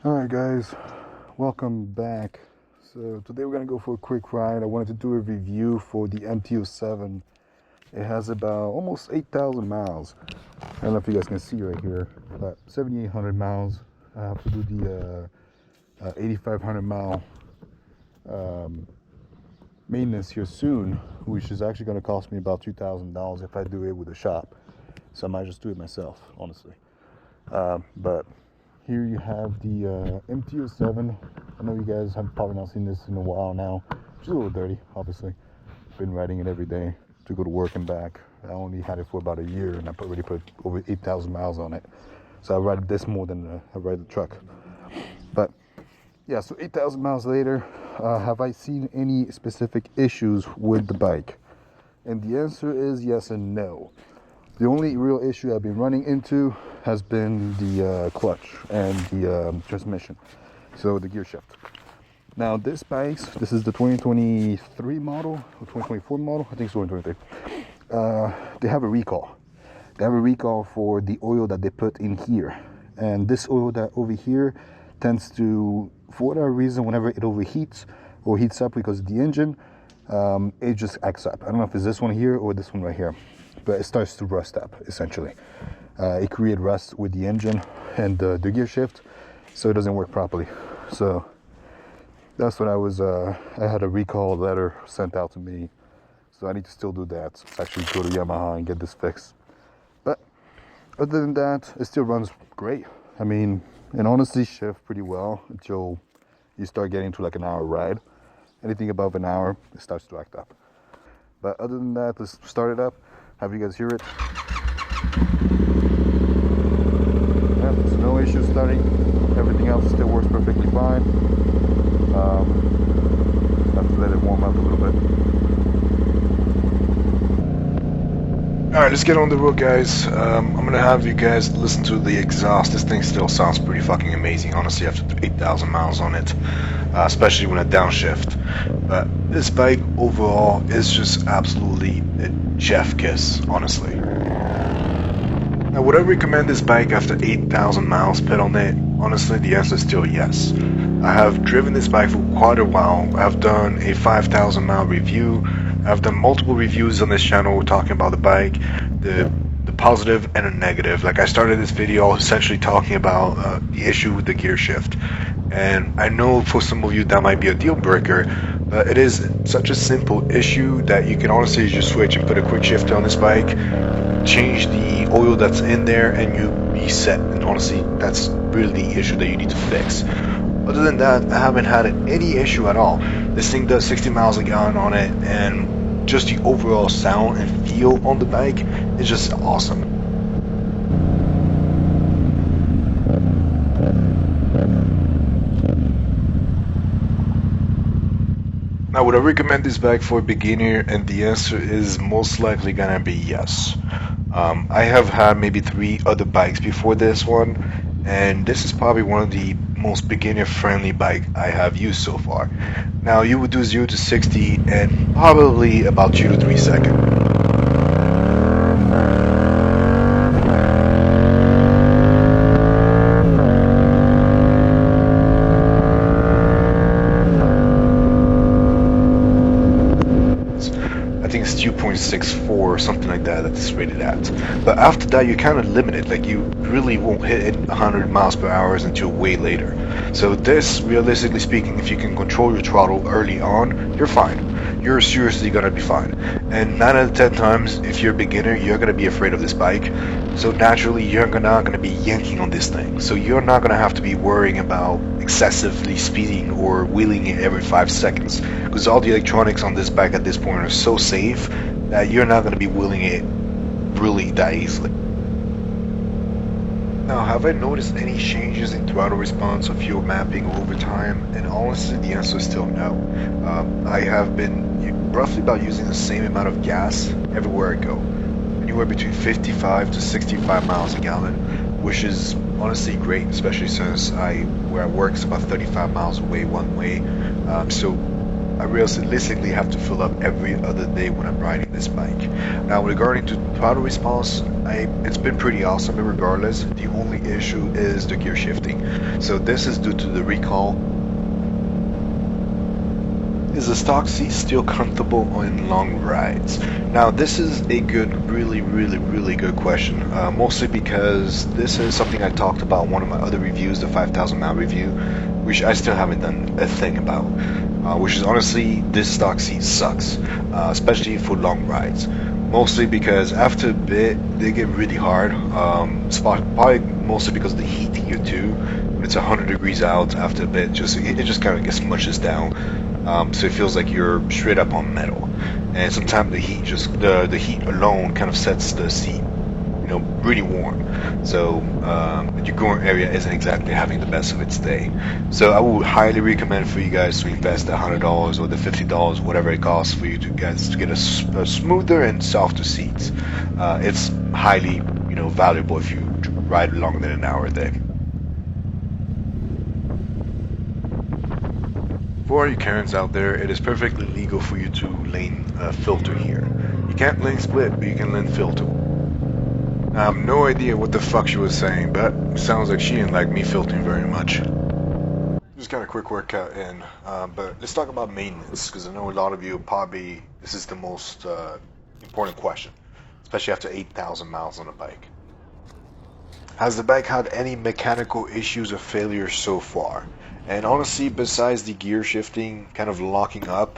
Alright guys, welcome back. So today we're gonna go for a quick ride. I wanted to do a review for the MT-07. It has about almost 8,000 miles. I don't know if you guys can see right here, about 7,800 miles. I have to do the 8,500 mile maintenance here soon, which is actually gonna cost me about $2,000 if I do it with a shop. So I might just do it myself, honestly. But here you have the MT-07. I know you guys have probably not seen this in a while now. It's a little dirty, obviously. Been riding it every day to go to work and back. I only had it for about a year, and I already put over 8,000 miles on it. So I ride this more than I ride the truck. But yeah, so 8,000 miles later, have I seen any specific issues with the bike? And the answer is yes and no. The only real issue I've been running into has been the clutch and the transmission, so the gear shift. Now this is the 2023 model or 2024 model, I think it's 2023. They have a recall. They have a recall for the oil that they put in here, and this oil that over here tends to, for whatever reason, whenever it overheats or heats up because of the engine, it just acts up. I don't know if it's this one here or this one right here, but it starts to rust up essentially. It creates rust with the engine and the gear shift, so it doesn't work properly. So that's what I had a recall letter sent out to me, so I need to still do that. Actually go to Yamaha and get this fixed. But other than that, it still runs great. I mean, and honestly shift pretty well until you start getting to like an hour ride. Anything above an hour, it starts to act up. But other than that, let's start it up, have you guys hear it. Yeah, there's no issue starting. Everything else still works perfectly fine. Have to let it warm up a little bit. Alright, let's get on the road, guys. I'm gonna have you guys listen to the exhaust. This thing still sounds pretty fucking amazing, honestly, after 8,000 miles on it, especially when I downshift. But this bike overall is just absolutely a chef kiss, honestly. Now, would I recommend this bike after 8,000 miles put on it? Honestly, the answer is still yes. I have driven this bike for quite a while. I've done a 5,000 mile review. I've done multiple reviews on this channel talking about the bike, the positive and the negative. Like, I started this video essentially talking about the issue with the gear shift. And I know for some of you that might be a deal breaker, but it is such a simple issue that you can honestly just switch and put a quick shifter on this bike, change the oil that's in there, and you be set. And honestly, that's really the issue that you need to fix. Other than that, I haven't had any issue at all. This thing does 60 miles a gallon on it, and just the overall sound and feel on the bike is just awesome. Now, would I recommend this bike for a beginner? And the answer is most likely gonna be yes. I have had maybe 3 other bikes before this one, and this is probably one of the most beginner friendly bike I have used so far. Now, you would do 0 to 60 in probably about 2 to 3 seconds. I think it's 2.64 or something like that it's rated at. But after that, you're kind of limited. Like, you really won't hit 100 miles per hour until way later. So this, realistically speaking, if you can control your throttle early on, you're fine. You're seriously gonna be fine. And 9 out of 10 times, if you're a beginner, you're gonna be afraid of this bike. So naturally, you're not gonna be yanking on this thing. So you're not gonna have to be worrying about excessively speeding or wheeling it every 5 seconds, because all the electronics on this bike at this point are so safe that you're not going to be wheeling it really that easily. Now, have I noticed any changes in throttle response or fuel mapping over time? And honestly, the answer is still no. I have been roughly about using the same amount of gas everywhere I go, anywhere between 55 to 65 miles a gallon, which is honestly great, especially since where I work is about 35 miles away one way. So I realistically have to fill up every other day when I'm riding this bike. Now, regarding to throttle response, it's been pretty awesome regardless. The only issue is the gear shifting. So this is due to the recall. Is the stock seat still comfortable on long rides? Now this is a good, really good question. Mostly because this is something I talked about in one of my other reviews, the 5,000 mile review, which I still haven't done a thing about. Which is honestly, this stock seat sucks, especially for long rides. Mostly because after a bit, they get really hard. Probably mostly because of the heat here too. When it's 100 degrees out, after a bit, it just kind of gets mushes down. So it feels like you're straight up on metal, and sometimes the heat alone kind of sets the seat, really warm. So your growing area isn't exactly having the best of its day. So I would highly recommend for you guys to invest the $100 or the $50, whatever it costs for you to get a smoother and softer seats. It's highly valuable if you ride longer than an hour a day. For all you Karens out there, it is perfectly legal for you to lane filter here. You can't lane split, but you can lane filter. I have no idea what the fuck she was saying, but it sounds like she didn't like me filtering very much. Just got a quick workout in, but let's talk about maintenance, because I know a lot of you probably, this is the most important question, especially after 8,000 miles on a bike. Has the bike had any mechanical issues or failures so far? And honestly, besides the gear shifting, kind of locking up,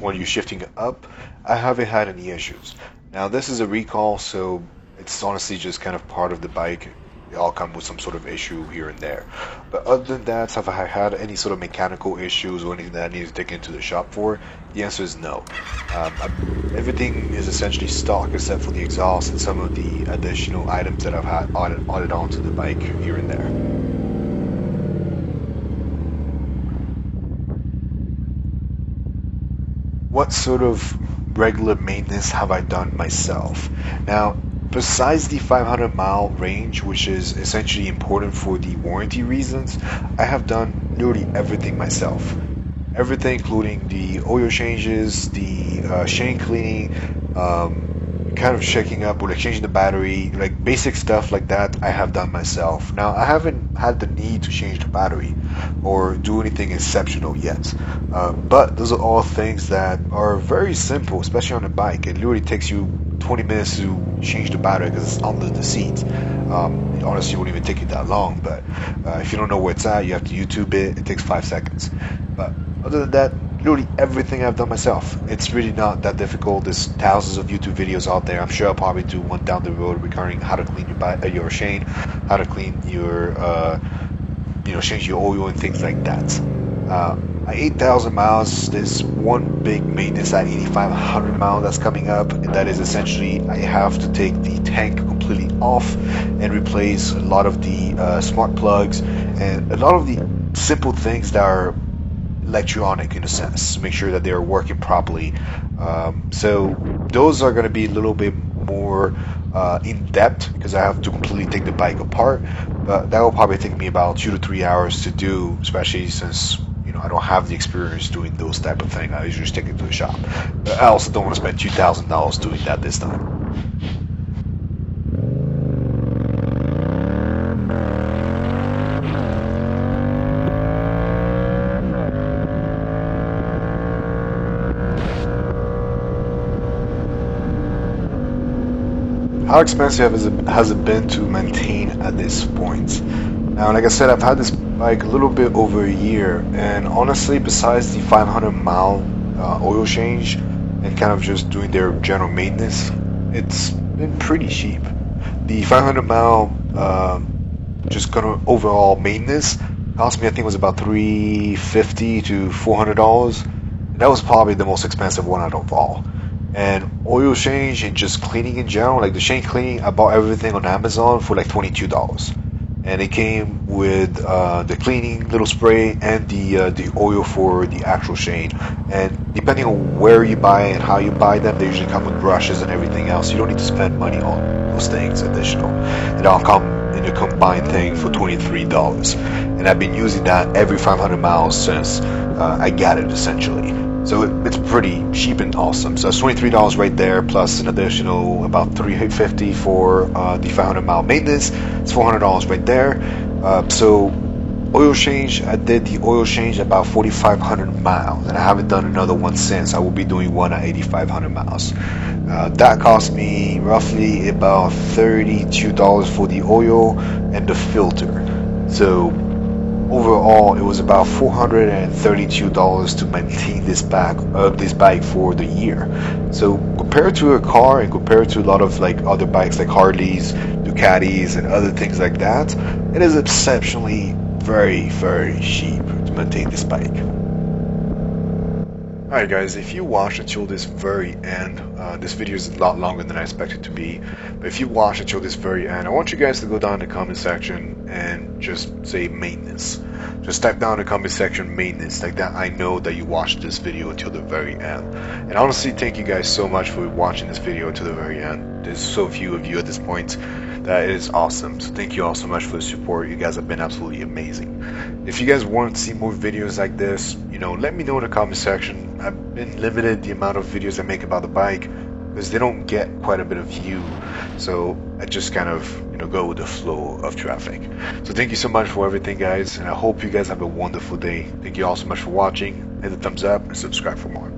when you're shifting up, I haven't had any issues. Now this is a recall, so it's honestly just kind of part of the bike. They all come with some sort of issue here and there. But other than that, have I had any sort of mechanical issues or anything that I need to take into the shop for? The answer is no. Everything is essentially stock except for the exhaust and some of the additional items that I've had added onto the bike here and there. What sort of regular maintenance have I done myself? Now, besides the 500 mile range, which is essentially important for the warranty reasons, I have done literally everything myself. Everything including the oil changes, the chain cleaning, kind of checking up or like changing the battery, like basic stuff like that I have done myself. Now I haven't had the need to change the battery or do anything exceptional yet, but those are all things that are very simple, especially on a bike. It literally takes you 20 minutes to change the battery because it's under the seat. Honestly, it won't even take you that long, but if you don't know where it's at, you have to YouTube it. It takes 5 seconds. But other than that, literally everything I've done myself. It's really not that difficult. There's thousands of YouTube videos out there. I'm sure I'll probably do one down the road regarding how to clean your chain, how to clean your, change your oil and things like that. At 8,000 miles, there's one big maintenance at 8,500 miles that's coming up, and that is essentially I have to take the tank completely off and replace a lot of the smart plugs and a lot of the simple things that are electronic in a sense, to make sure that they're working properly. So those are going to be a little bit more in depth because I have to completely take the bike apart, but that will probably take me about 2 to 3 hours to do, especially since I don't have the experience doing those type of things. I usually just take it to the shop, but I also don't want to spend $2,000 doing that this time. How expensive has it been to maintain at this point? Now, like I said, I've had this bike a little bit over a year, and honestly, besides the 500 mile oil change and kind of just doing their general maintenance, it's been pretty cheap. The 500 mile just kind of overall maintenance cost me, I think it was about $350 to $400. That was probably the most expensive one out of all. And oil change and just cleaning in general, like the chain cleaning, I bought everything on Amazon for like $22, and it came with the cleaning little spray and the oil for the actual chain. And depending on where you buy and how you buy them, they usually come with brushes and everything else. You don't need to spend money on those things additional. It all come in a combined thing for $23, and I've been using that every 500 miles since I got it essentially. So it's pretty cheap and awesome. So it's $23 right there, plus an additional about $350 for the 500-mile maintenance. It's $400 right there. So oil change, I did the oil change about 4,500 miles, and I haven't done another one since. I will be doing one at 8,500 miles. That cost me roughly about $32 for the oil and the filter. So overall, it was about $432 to maintain this bike for the year. So compared to a car and compared to a lot of like other bikes like Harleys, Ducatis, and other things like that, it is exceptionally very, very cheap to maintain this bike. Alright guys, if you watched until this very end, this video is a lot longer than I expected to be, but if you watched until this very end, I want you guys to go down in the comment section and just say maintenance. Just type down in the comment section maintenance, like that I know that you watched this video until the very end. And honestly, thank you guys so much for watching this video until the very end. There's so few of you at this point. That is awesome. So thank you all so much for the support. You guys have been absolutely amazing. If you guys want to see more videos like this, let me know in the comment section. I've been limited the amount of videos I make about the bike because they don't get quite a bit of view. So I just kind of go with the flow of traffic. So thank you so much for everything, guys, and I hope you guys have a wonderful day. Thank you all so much for watching. Hit the thumbs up and subscribe for more.